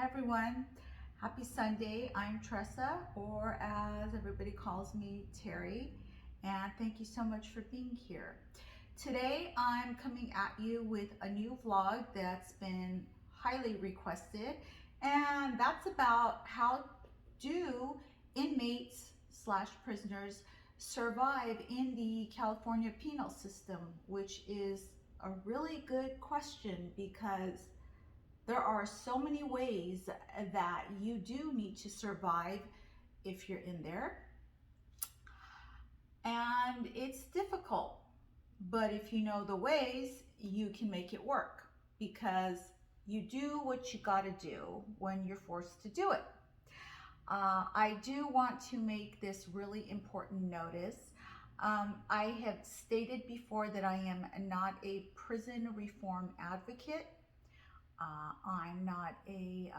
Hi everyone, happy Sunday. I'm Tressa, or as everybody calls me, Terry, and thank you so much for being here. Today I'm coming at you with a new vlog that's been highly requested, and that's about how do inmates slash prisoners survive in the California penal system, which is a really good question because there are so many ways that you do need to survive if you're in there. And it's difficult, but if you know the ways, you can make it work because you do what you got to do when you're forced to do it. I do want to make this really important notice. I have stated before that I am not a prison reform advocate. I'm not a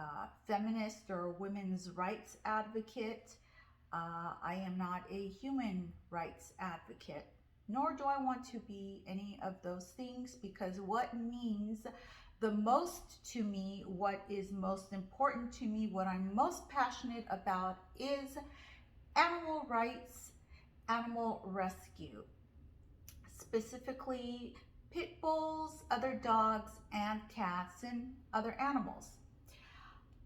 feminist or women's rights advocate. I am not a human rights advocate, nor do I want to be any of those things, because what means the most to me, what is most important to me, what I'm most passionate about is animal rights, animal rescue, specifically pit bulls, other dogs and cats and other animals.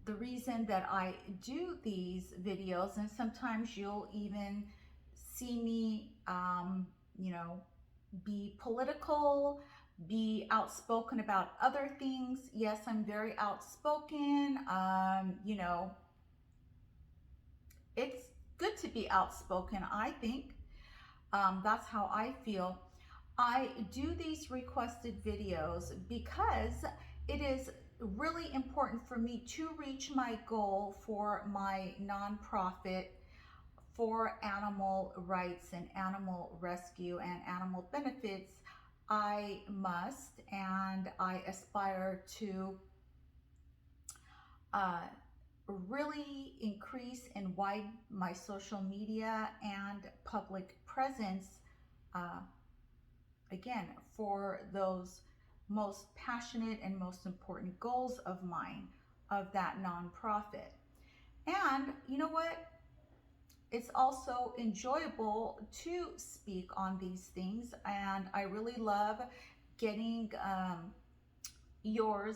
The reason that I do these videos, and sometimes you'll even see me, be political, be outspoken about other things. Yes, I'm very outspoken. It's good to be outspoken, I think. That's how I feel. I do these requested videos because it is really important for me to reach my goal for my nonprofit for animal rights and animal rescue and animal benefits. I must and I aspire to really increase and widen my social media and public presence, again, for those most passionate and most important goals of mine, of that nonprofit. And you know what? It's also enjoyable to speak on these things, and I really love getting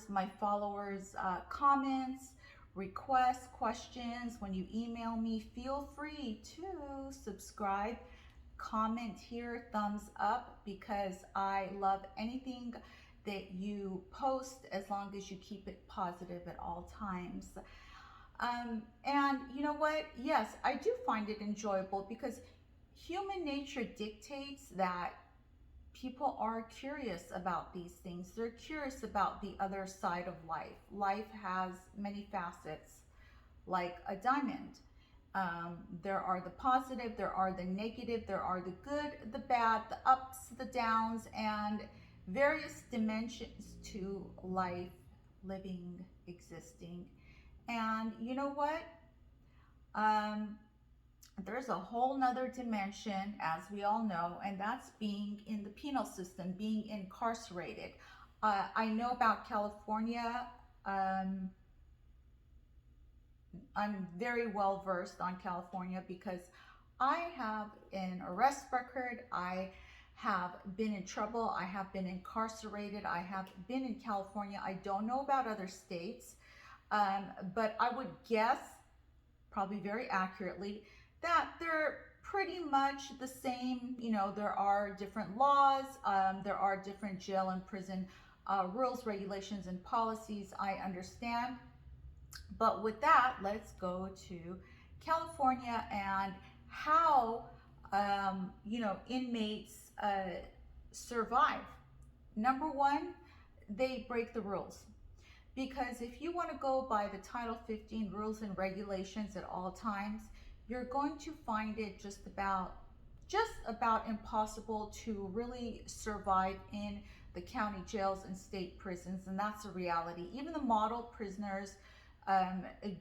my followers' comments, requests, questions. When you email me, feel free to subscribe, comment here, thumbs up, because I love anything that you post as long as you keep it positive at all times. And you know what? Yes, I do find it enjoyable because human nature dictates that people are curious about these things. They're curious about the other side of life. Life has many facets, like a diamond. There are the positive, there are the negative, there are the good, the bad, the ups, the downs, and various dimensions to life, living, existing. And you know what? There's a whole nother dimension, as we all know, and that's being in the penal system, being incarcerated. I know about California. I'm very well versed on California because I have an arrest record. I have been in trouble. I have been incarcerated. I have been in California. I don't know about other states, but I would guess, probably very accurately, that they're pretty much the same. You know, there are different laws, there are different jail and prison rules, regulations, and policies, I understand. But with that, let's go to California and how, inmates survive. Number one, they break the rules. Because if you want to go by the Title 15 rules and regulations at all times, you're going to find it just about impossible to really survive in the county jails and state prisons, and that's a reality. Even the model prisoners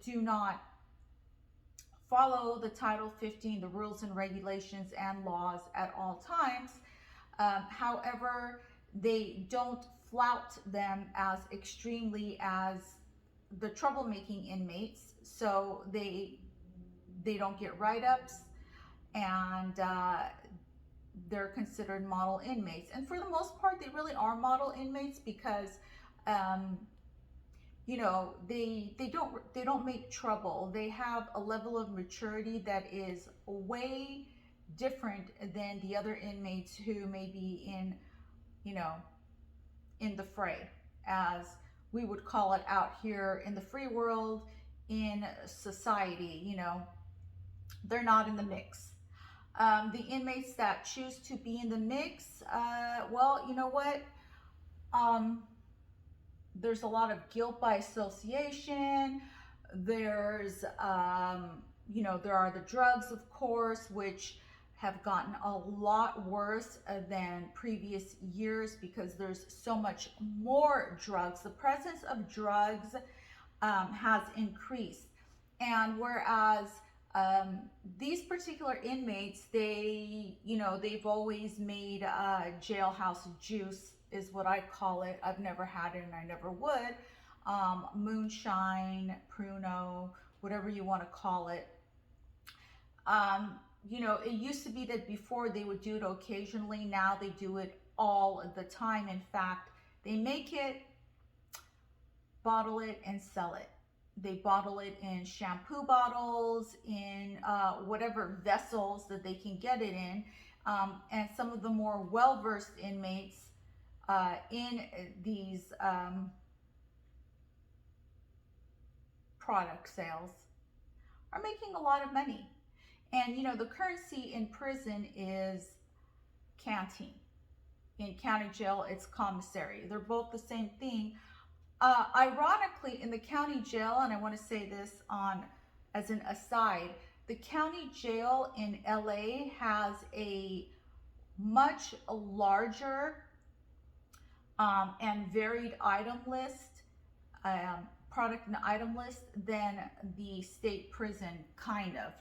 do not follow the Title 15, the rules and regulations and laws at all times. However, they don't flout them as extremely as the troublemaking inmates, so they don't get write-ups, and they're considered model inmates. And for the most part, they really are model inmates because um, they don't make trouble. They have a level of maturity that is way different than the other inmates who may be you know in the fray, as we would call it out here in the free world, in society. They're not in the mix. The inmates that choose to be in the mix, well, you know what? Um, there's a lot of guilt by association. There's, there are the drugs, of course, which have gotten a lot worse than previous years because there's so much more drugs. The presence of drugs has increased. And whereas these particular inmates, they've always made jailhouse juice, is what I call it. I've never had it and I never would. Moonshine, Pruno, whatever you want to call it. It used to be that before they would do it occasionally. Now they do it all the time. In fact, they make it, bottle it, and sell it. They bottle it in shampoo bottles, in whatever vessels that they can get it in. And some of the more well-versed inmates in these product sales are making a lot of money. And the currency in prison is canteen. In county jail, it's commissary. They're both the same thing. Ironically, in the county jail, and I want to say this as an aside, the county jail in LA has a much larger and varied item list, product and item list, than the state prison, kind of.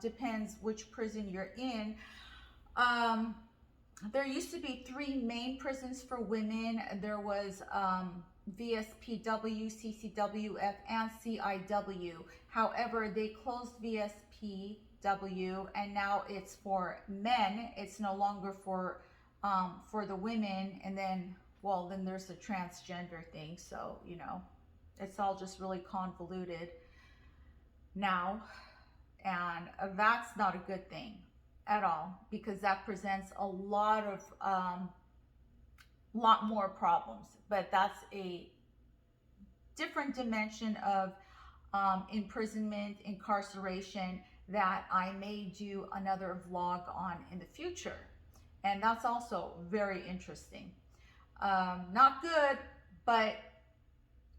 Depends which prison you're in. There used to be 3 main prisons for women. There was VSPW, CCWF, and CIW. However, they closed VSPW, and now it's for men. It's no longer for the women. And then there's the transgender thing. So it's all just really convoluted now, and that's not a good thing at all, because that presents a lot more problems. But that's a different dimension of imprisonment, incarceration, that I may do another vlog on in the future. And that's also very interesting. Not good, but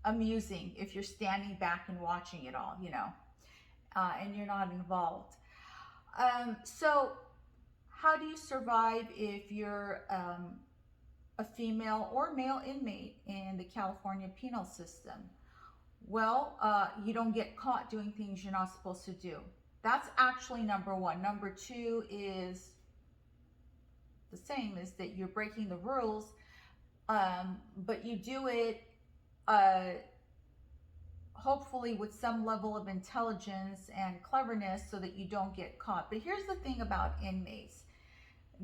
amusing if you're standing back and watching it all, and you're not involved. So how do you survive if you're a female or male inmate in the California penal system? Well, you don't get caught doing things you're not supposed to do. That's actually number 1. Number 2 is the same, is that you're breaking the rules, but you do it hopefully with some level of intelligence and cleverness so that you don't get caught. But here's the thing about inmates.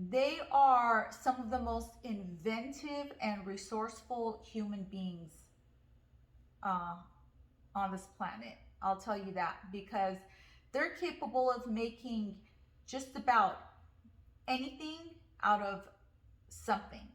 They are some of the most inventive and resourceful human beings on this planet. I'll tell you that, because they're capable of making just about anything out of something.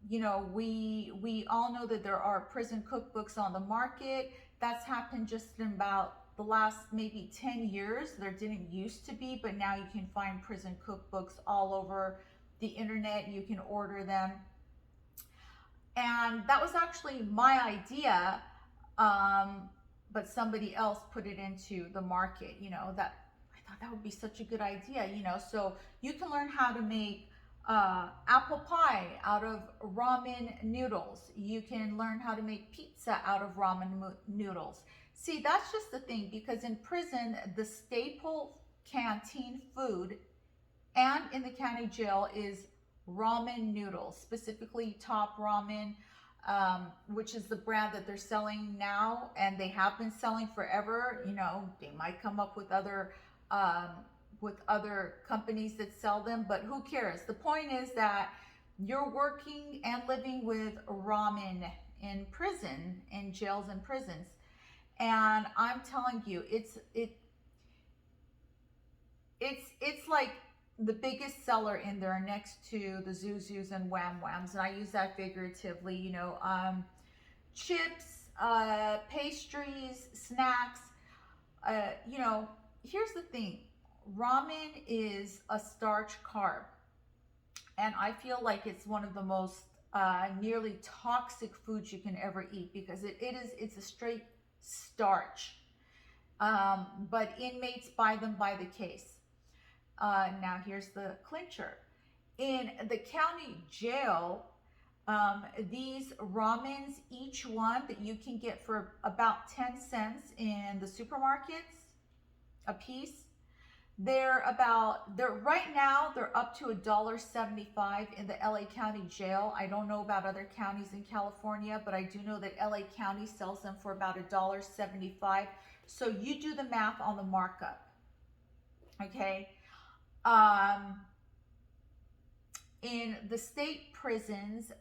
We all know that there are prison cookbooks on the market. That's happened just in about the last maybe 10 years. There didn't used to be, but now you can find prison cookbooks all over the internet. You can order them. And that was actually my idea, but somebody else put it into the market. That I thought that would be such a good idea. So you can learn how to make apple pie out of ramen noodles. You can learn how to make pizza out of ramen noodles. See, that's just the thing, because in prison, the staple canteen food and in the county jail is ramen noodles, specifically top ramen. which is the brand that they're selling now, and they have been selling forever. You know, they might come up um, with other companies that sell them, but who cares? The point is that you're working and living with ramen in prison, in jails and prisons, and I'm telling you, it's like the biggest seller in there next to the Zuzus and Wham Whams, and I use that figuratively. You know, chips, pastries, snacks. You know, here's the thing: ramen is a starch carb, and I feel like it's one of the most nearly toxic foods you can ever eat because it's a straight starch. But inmates buy them by the case. Now here's the clincher. In the county jail, these ramens, each one that you can get for about 10 cents in the supermarkets a piece, they're right now they're up to $1.75 in the LA County jail. I don't know about other counties in California, but I do know that LA County sells them for about $1.75. So you do the math on the markup. Okay. In the state prisons,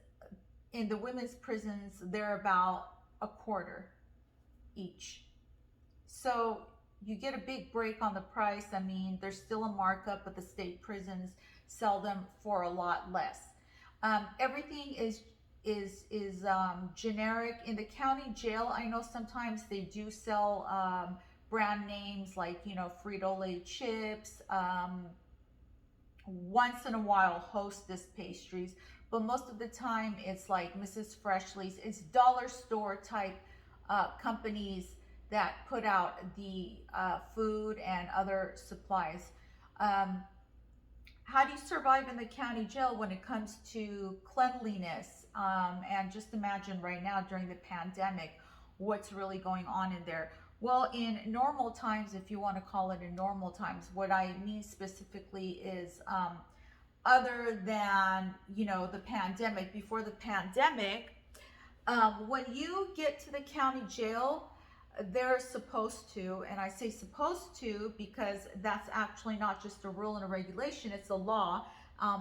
in the women's prisons, they're about a quarter each. So you get a big break on the price. I mean, there's still a markup, but the state prisons sell them for a lot less. Everything is generic. In the county jail, I know sometimes they do sell brand names like, you know, Frito-Lay chips. Once in a while, Hostess pastries, but most of the time it's like Mrs. Freshly's. It's dollar store type companies that put out the food and other supplies. How do you survive in the county jail when it comes to cleanliness? And just imagine right now during the pandemic, what's really going on in there. Well, in normal times, if you want to call it in normal times, what I mean specifically is other than, you know, the pandemic, before the pandemic, when you get to the county jail, they're supposed to, and I say supposed to because that's actually not just a rule and a regulation, it's a law,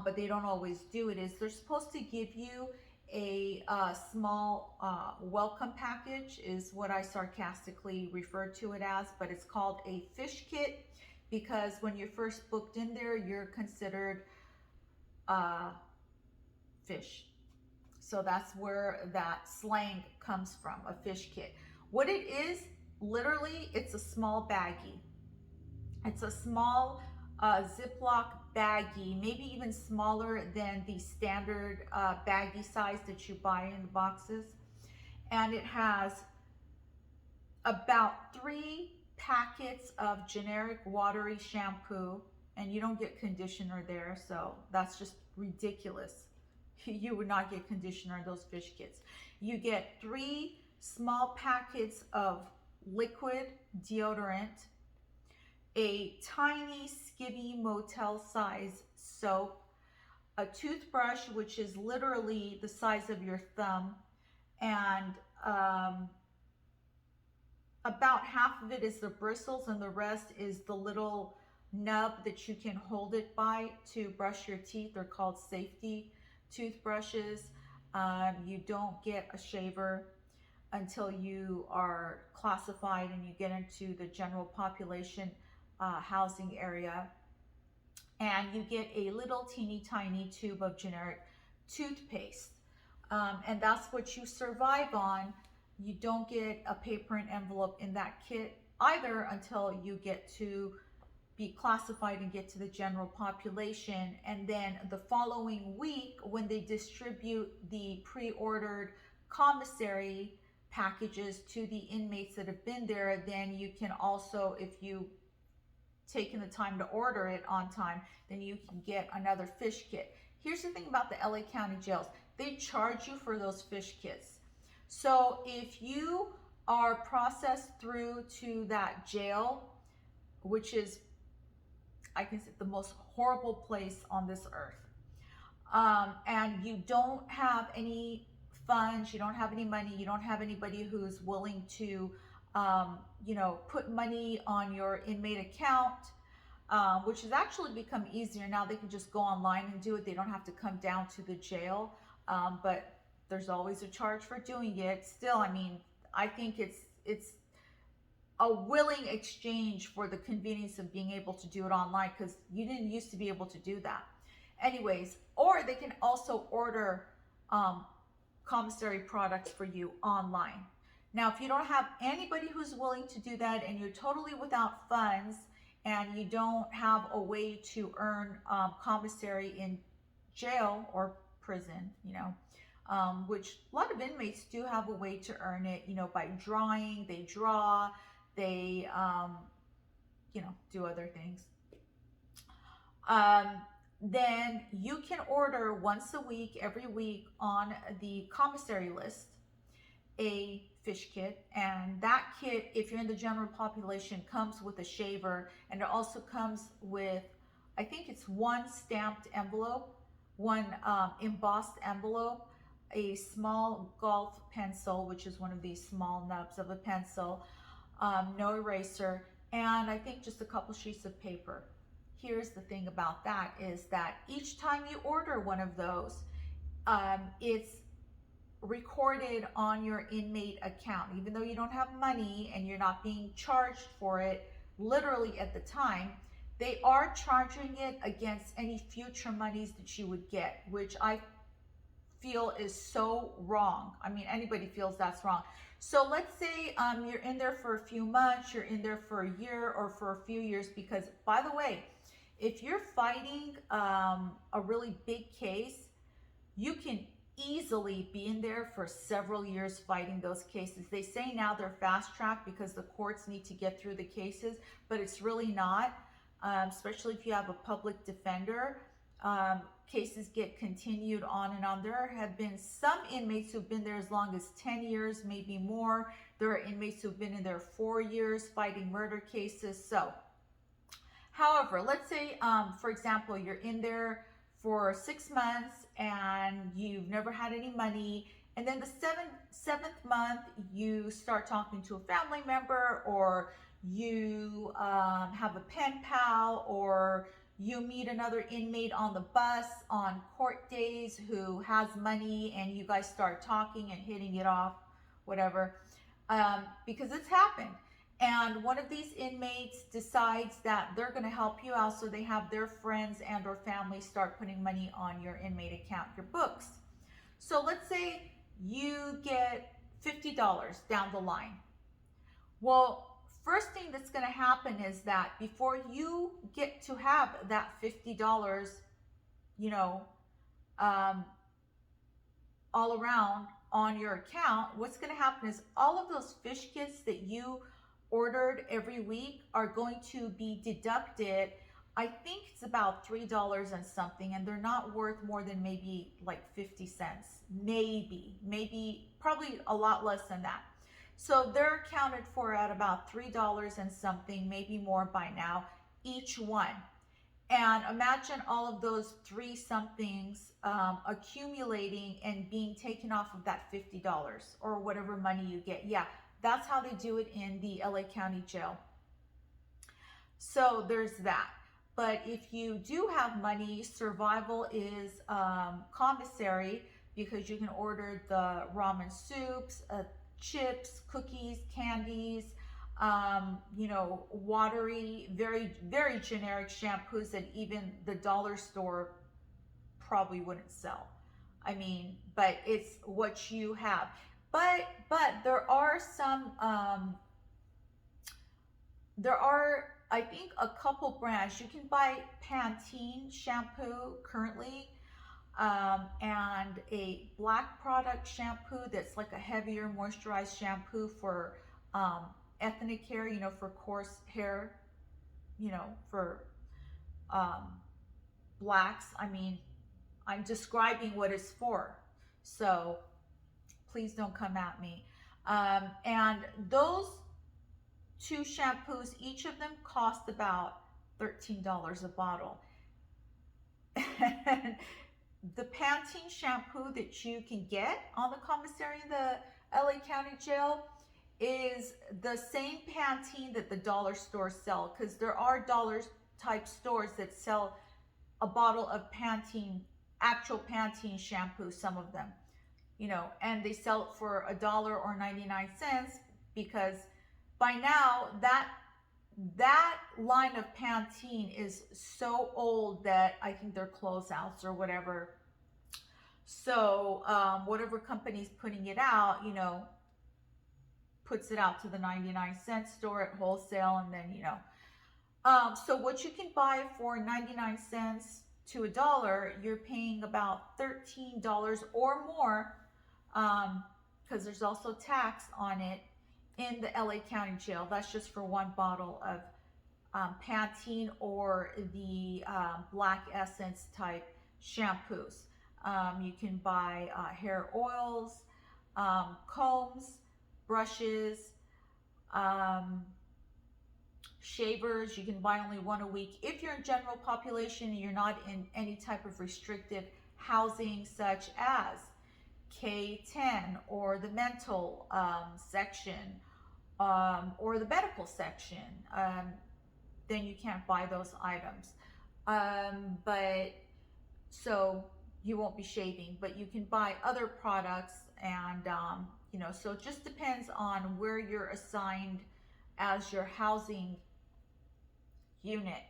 but they don't always do it, is they're supposed to give you a small welcome package, is what I sarcastically refer to it as, but it's called a fish kit because when you're first booked in there, you're considered fish. So that's where that slang comes from, a fish kit. What it is, literally, it's a small baggie. It's a small Ziploc baggie, maybe even smaller than the standard baggie size that you buy in the boxes. And it has about 3 packets of generic watery shampoo, and you don't get conditioner there, so that's just ridiculous. You would not get conditioner in those fish kits. You get 3 small packets of liquid deodorant, a tiny Skivvy motel size soap, a toothbrush which is literally the size of your thumb, and about half of it is the bristles and the rest is the little nub that you can hold it by to brush your teeth. They're called safety toothbrushes. You don't get a shaver until you are classified and you get into the general population housing area, and you get a little teeny tiny tube of generic toothpaste, and that's what you survive on. You don't get a paper and envelope in that kit either until you get to be classified and get to the general population. And then the following week, when they distribute the pre-ordered commissary packages to the inmates that have been there, then you can also, if you taken the time to order it on time, then you can get another fish kit. Here's the thing about the LA County jails. They charge you for those fish kits. So if you are processed through to that jail, which is, I can say, the most horrible place on this earth, and you don't have any funds, you don't have any money, you don't have anybody who's willing to, put money on your inmate account, which has actually become easier now. They can just go online and do it. They don't have to come down to the jail, but there's always a charge for doing it. Still, I mean, I think it's a willing exchange for the convenience of being able to do it online, because you didn't used to be able to do that. Anyways, or they can also order commissary products for you online. Now, if you don't have anybody who's willing to do that, and you're totally without funds, and you don't have a way to earn commissary in jail or prison, which a lot of inmates do have a way to earn it, by drawing. They draw, they, do other things. Then you can order once a week, every week, on the commissary list, a fish kit. And that kit, if you're in the general population, comes with a shaver, and it also comes with, I think it's one stamped envelope, one embossed envelope, a small golf pencil, which is one of these small nubs of a pencil, no eraser, and I think just a couple sheets of paper. Here's the thing about that, is that each time you order one of those, it's recorded on your inmate account. Even though you don't have money and you're not being charged for it literally at the time, they are charging it against any future monies that you would get, which I feel is so wrong. I mean, anybody feels that's wrong. So let's say you're in there for a few months, you're in there for a year or for a few years, because, by the way, if you're fighting a really big case, you can easily be in there for several years fighting those cases. They say now they're fast tracked because the courts need to get through the cases, but it's really not, especially if you have a public defender. Cases get continued on and on. There have been some inmates who've been there as long as 10 years, maybe more. There are inmates who've been in there 4 years fighting murder cases. So, however, let's say, for example, you're in there for 6 months and you've never had any money, and then the seventh month you start talking to a family member, or you have a pen pal, or you meet another inmate on the bus on court days who has money, and you guys start talking and hitting it off, whatever, because it's happened. And one of these inmates decides that they're going to help you out, so they have their friends and or family start putting money on your inmate account, your books. So let's say you get $50 down the line. Well, first thing that's going to happen is that before you get to have that $50, all around on your account, what's going to happen is all of those fish kits that you ordered every week are going to be deducted. I think it's about $3 and something, and they're not worth more than maybe like 50 cents, maybe probably a lot less than that. So they're accounted for at about $3 and something, maybe more by now, each one. And imagine all of those 3 somethings accumulating and being taken off of that $50 or whatever money you get. Yeah, that's how they do it in the LA County Jail. So there's that. But if you do have money, survival is commissary, because you can order the ramen soups, chips, cookies, candies, watery, very, very generic shampoos that even the dollar store probably wouldn't sell. I mean, but it's what you have. But there are some, I think, a couple brands. You can buy Pantene shampoo currently, and a black product shampoo that's like a heavier moisturized shampoo for ethnic hair, for coarse hair, for blacks. I mean, I'm describing what it's for, so please don't come at me. And those 2 shampoos, each of them cost about $13 a bottle. the Pantene shampoo that you can get on the commissary in the LA County Jail is the same Pantene that the dollar stores sell, because there are dollar type stores that sell a bottle of Pantene, actual Pantene shampoo, some of them, and they sell it for $1.99, because by now that line of Pantene is so old that I think they're closeouts or whatever. So whatever company's putting it out, puts it out to the 99-cent store at wholesale, and then so what you can buy for 99 cents to $1, you're paying about $13 or more, because there's also tax on it in the LA County Jail. That's just for one bottle of Pantene or the Black Essence type shampoos. You can buy hair oils, combs, brushes, shavers. You can buy only one a week. If you're in general population and you're not in any type of restricted housing, such as K10 or the mental section, or the medical section, then you can't buy those items. But so you won't be shaving, but you can buy other products, and so it just depends on where you're assigned as your housing unit.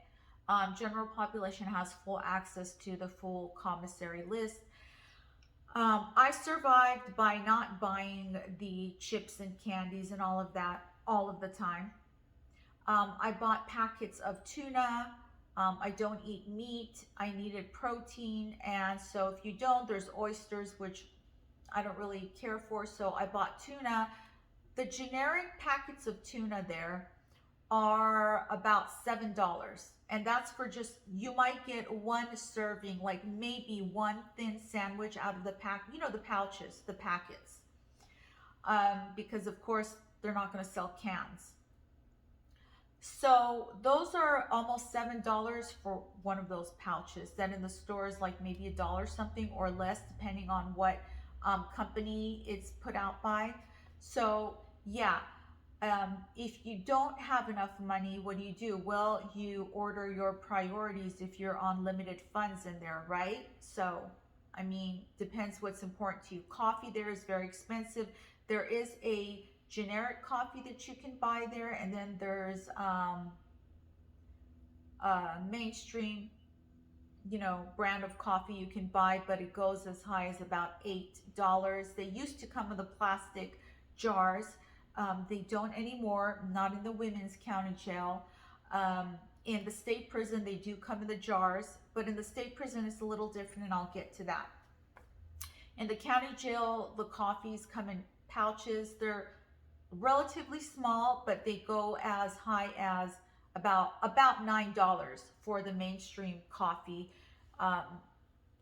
General population has full access to the full commissary list. I survived by not buying the chips and candies and all of that all of the time. I bought packets of tuna. I don't eat meat. I needed protein, and so if you don't, there's oysters, which I don't really care for, so I bought tuna. The generic packets of tuna there are about $7, and that's for just, you might get one serving, like maybe one thin sandwich out of the pack, the pouches, the packets, because of course they're not going to sell cans. So those are almost $7 for one of those pouches. Then in the stores, like maybe $1 something or less, depending on what company it's put out by. So yeah, if you don't have enough money, what do? Well, you order your priorities if you're on limited funds in there, right? So, I mean, depends what's important to you. Coffee there is very expensive. There is a generic coffee that you can buy there, and then there's mainstream, brand of coffee you can buy, but it goes as high as about $8. They used to come in the plastic jars. They don't anymore, not in the women's county jail. In the state prison, they do come in the jars, but in the state prison, it's a little different, and I'll get to that. In the county jail, the coffees come in pouches. They're relatively small, but they go as high as about $9 for the mainstream coffee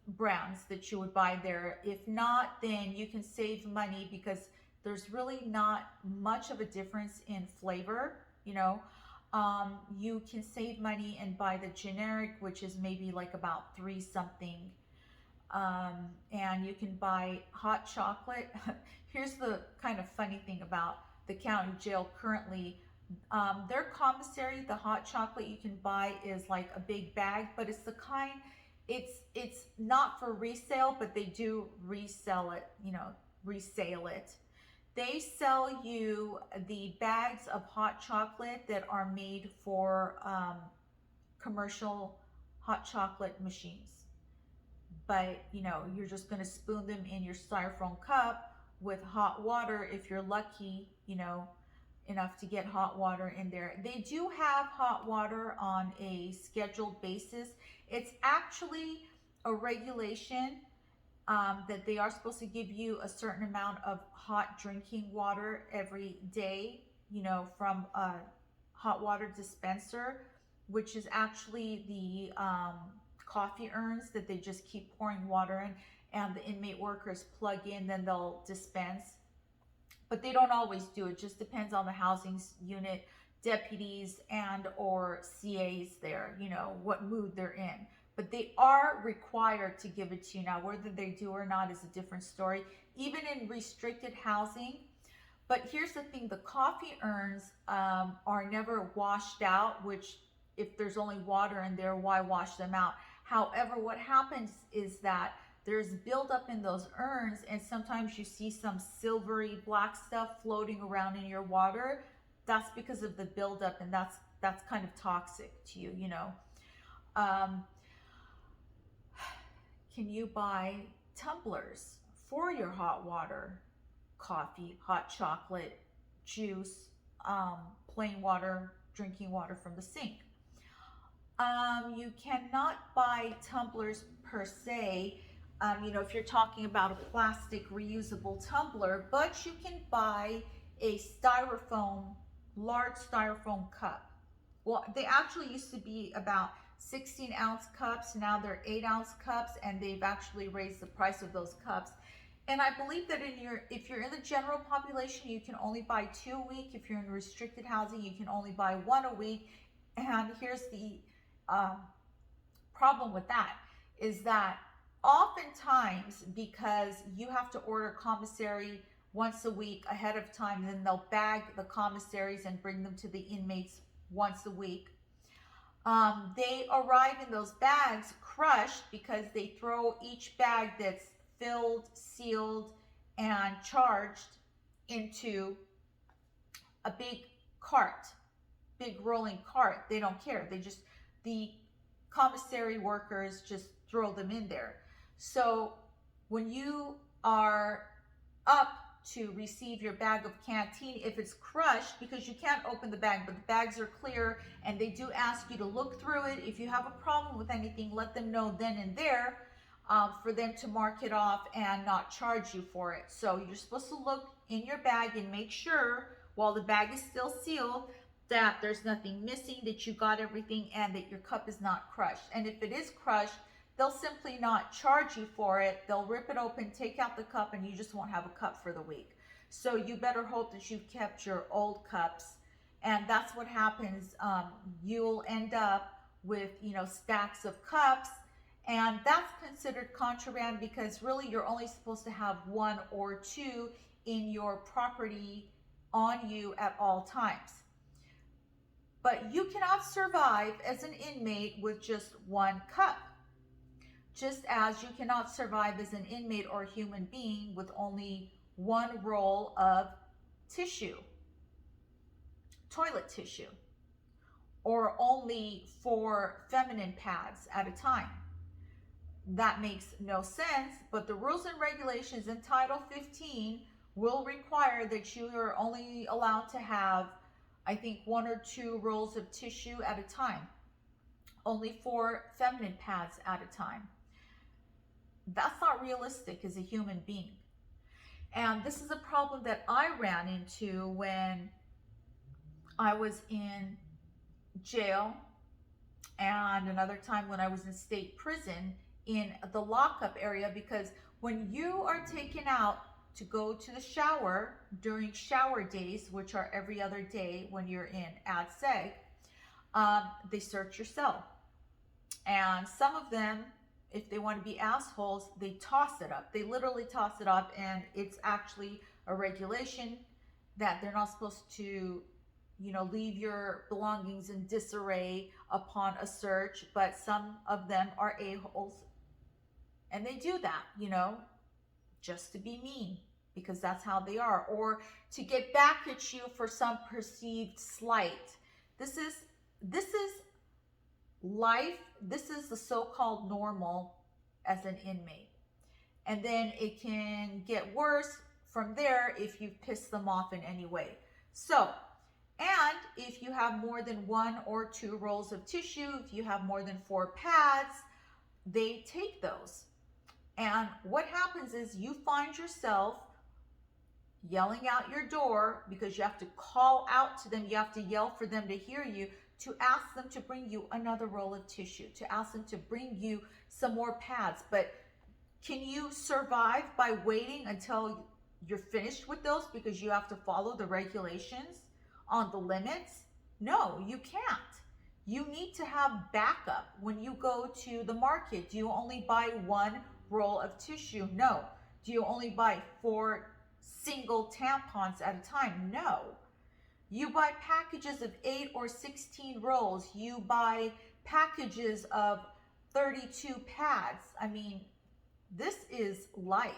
brands that you would buy there. If not, then you can save money, because there's really not much of a difference in flavor. You can save money and buy the generic, which is maybe like about $3 something. And you can buy hot chocolate. Here's the kind of funny thing about the county jail currently. Their commissary, the hot chocolate you can buy is like a big bag, but it's the kind, it's not for resale, but they do resell it, resale it. They sell you the bags of hot chocolate that are made for commercial hot chocolate machines. But, you're just going to spoon them in your styrofoam cup with hot water if you're lucky, enough to get hot water in there. They do have hot water on a scheduled basis. It's actually a regulation that they are supposed to give you a certain amount of hot drinking water every day, from a hot water dispenser, which is actually the coffee urns that they just keep pouring water in, and the inmate workers plug in, then they'll dispense. But they don't always do it. Just depends on the housing unit, deputies and or CAs there, what mood they're in. but they are required to give it to you. Now, whether they do or not is a different story, even in restricted housing. But here's the thing, the coffee urns are never washed out, which if there's only water in there, why wash them out? However, what happens is that there's buildup in those urns, and sometimes you see some silvery black stuff floating around in your water. That's because of the buildup, and that's kind of toxic to you, you know. Can you buy tumblers for your hot water, coffee, hot chocolate, juice, plain water, drinking water from the sink? You cannot buy tumblers per se, you know, if you're talking about a plastic reusable tumbler, but you can buy a large styrofoam cup. Well, they actually used to be about 16-ounce cups. Now they're 8-ounce cups, and they've actually raised the price of those cups. And I believe that if you're in the general population, you can only buy 2 a week. If you're in restricted housing, you can only buy 1 a week. And here's the problem with that, is that oftentimes, because you have to order commissary once a week ahead of time, and then they'll bag the commissaries and bring them to the inmates once a week. They arrive in those bags crushed, because they throw each bag that's filled, sealed, and charged into a big cart, big rolling cart. They don't care. The commissary workers just throw them in there. So when you are up to receive your bag of canteen, if it's crushed, because you can't open the bag, but the bags are clear, and they do ask you to look through it. If you have a problem with anything, let them know then and there, for them to mark it off and not charge you for it. So you're supposed to look in your bag and make sure, while the bag is still sealed, that there's nothing missing, that you got everything, and that your cup is not crushed. And if it is crushed, they'll simply not charge you for it. They'll rip it open, take out the cup, and you just won't have a cup for the week. So you better hope that you've kept your old cups. And that's what happens. You'll end up with, you know, stacks of cups, and that's considered contraband, because really you're only supposed to have 1 or 2 in your property on you at all times. But you cannot survive as an inmate with just 1 cup. Just as you cannot survive as an inmate or a human being with only 1 roll of tissue, toilet tissue, or only 4 feminine pads at a time. That makes no sense, but the rules and regulations in Title 15 will require that you are only allowed to have, I think, 1 or 2 rolls of tissue at a time, only 4 feminine pads at a time. That's not realistic as a human being. And this is a problem that I ran into when I was in jail, and another time when I was in state prison in the lockup area, because when you are taken out to go to the shower during shower days, which are every other day when you're in ad seg, they search your cell. And some of them, if they want to be assholes, they toss it up. They literally toss it up, and it's actually a regulation that they're not supposed to, you know, leave your belongings in disarray upon a search, but some of them are a-holes, and they do that, you know, just to be mean, because that's how they are, or to get back at you for some perceived slight. This is life. This is the so-called normal as an inmate. And then it can get worse from there if you piss them off in any way. So, and if you have more than 1 or 2 rolls of tissue, if you have more than 4 pads, they take those. And what happens is you find yourself yelling out your door, because you have to call out to them. You have to yell for them to hear you, to ask them to bring you another roll of tissue, to ask them to bring you some more pads. But can you survive by waiting until you're finished with those, because you have to follow the regulations on the limits? No, you can't. You need to have backup. When you go to the market, do you only buy one roll of tissue? No. Do you only buy 4 single tampons at a time? No. You buy packages of 8 or 16 rolls. You buy packages of 32 pads. I mean, this is life.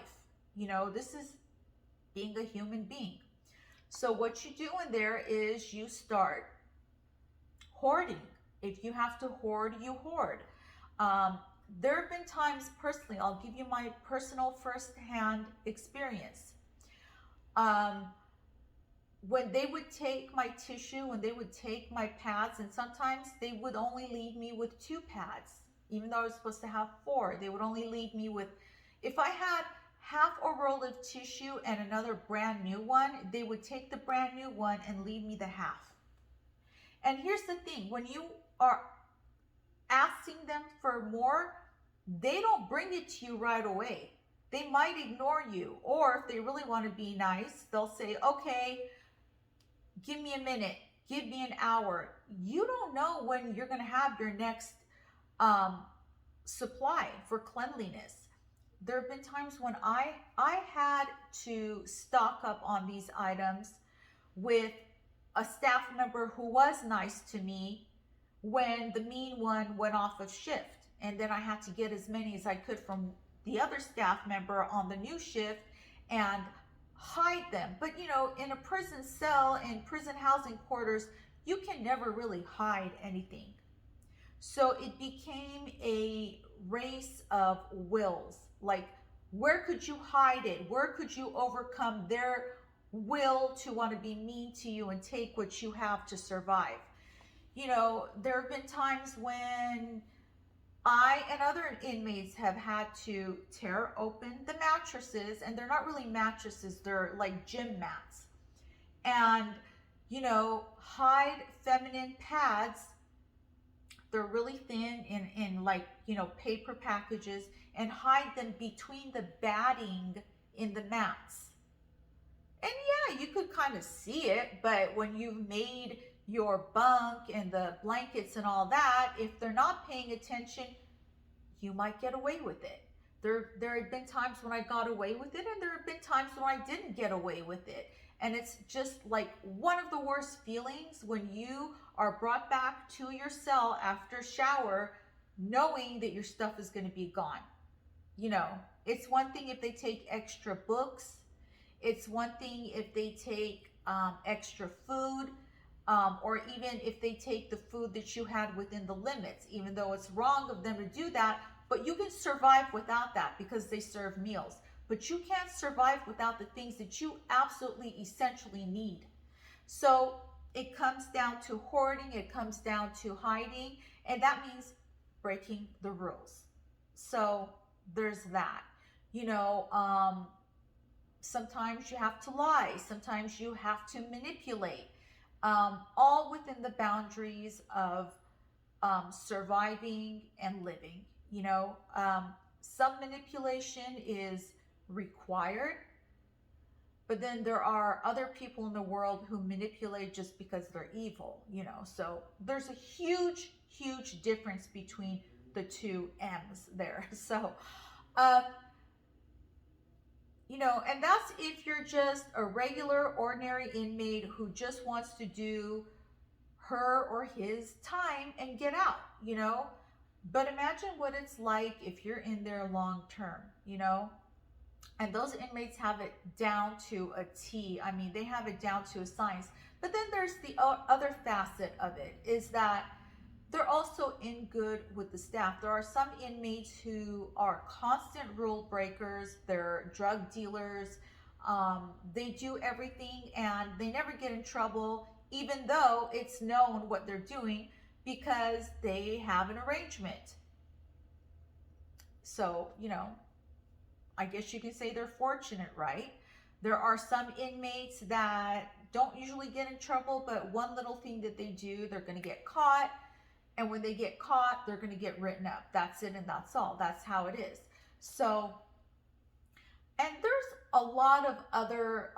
This is being a human being. So what you do in there is you start hoarding. If you have to hoard, you hoard. There have been times personally, I'll give you my personal firsthand experience. When they would take my tissue, when they would take my pads, and sometimes they would only leave me with 2 pads, even though I was supposed to have 4. They would only leave me with, if I had half a roll of tissue and another brand new one, they would take the brand new one and leave me the half. And here's the thing, when you are asking them for more, they don't bring it to you right away. They might ignore you, or if they really want to be nice, they'll say, okay, give me a minute, give me an hour. You don't know when you're going to have your next supply for cleanliness. There have been times when I had to stock up on these items with a staff member who was nice to me when the mean one went off of shift. And then I had to get as many as I could from the other staff member on the new shift and hide them. But in a prison cell, in prison housing quarters, you can never really hide anything. So it became a race of wills. Like, where could you hide it? Where could you overcome their will to want to be mean to you and take what you have to survive? There have been times when I and other inmates have had to tear open the mattresses, and they're not really mattresses, they're like gym mats, and hide feminine pads. They're really thin in like paper packages, and hide them between the batting in the mats. And yeah, you could kind of see it, but when you've made your bunk and the blankets and all that, if they're not paying attention, you might get away with it. There have been times when I got away with it, and there have been times when I didn't get away with it. And it's just like one of the worst feelings when you are brought back to your cell after shower, knowing that your stuff is going to be gone. It's one thing if they take extra books. It's one thing if they take extra food. Or even if they take the food that you had within the limits, even though it's wrong of them to do that, but you can survive without that because they serve meals. But you can't survive without the things that you absolutely essentially need. So it comes down to hoarding, it comes down to hiding, and that means breaking the rules. So there's that. Sometimes you have to lie, sometimes you have to manipulate. All within the boundaries of surviving and living. Some manipulation is required, but then there are other people in the world who manipulate just because they're evil. So there's a huge difference between the two M's there. So and that's if you're just a regular, ordinary inmate who just wants to do her or his time and get out, But imagine what it's like if you're in there long term, And those inmates have it down to a T. I mean, they have it down to a science. But then there's the other facet of it, is that they're also in good with the staff. There are some inmates who are constant rule breakers. They're drug dealers. They do everything and they never get in trouble, even though it's known what they're doing because they have an arrangement. So, I guess you can say they're fortunate, right? There are some inmates that don't usually get in trouble, but one little thing that they do, they're going to get caught. And when they get caught, they're going to get written up. That's it and that's all. That's how it is. So, and there's a lot of other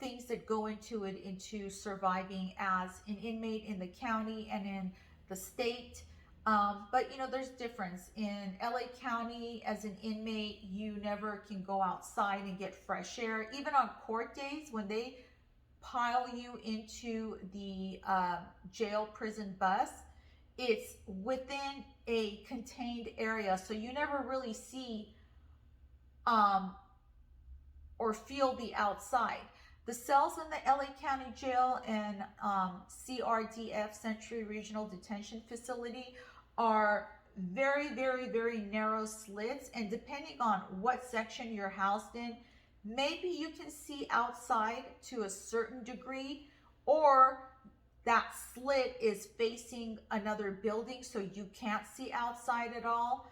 things that go into it, into surviving as an inmate in the county and in the state. But you know, there's difference. In LA County, as an inmate, you never can go outside and get fresh air. Even on court days, when they pile you into the jail prison bus, it's within a contained area, so you never really see um, or feel the outside. The cells in the LA County Jail and CRDF, Century Regional Detention Facility, are very, very, very narrow slits. And depending on what section you're housed in, maybe you can see outside to a certain degree, or that slit is facing another building, so you can't see outside at all.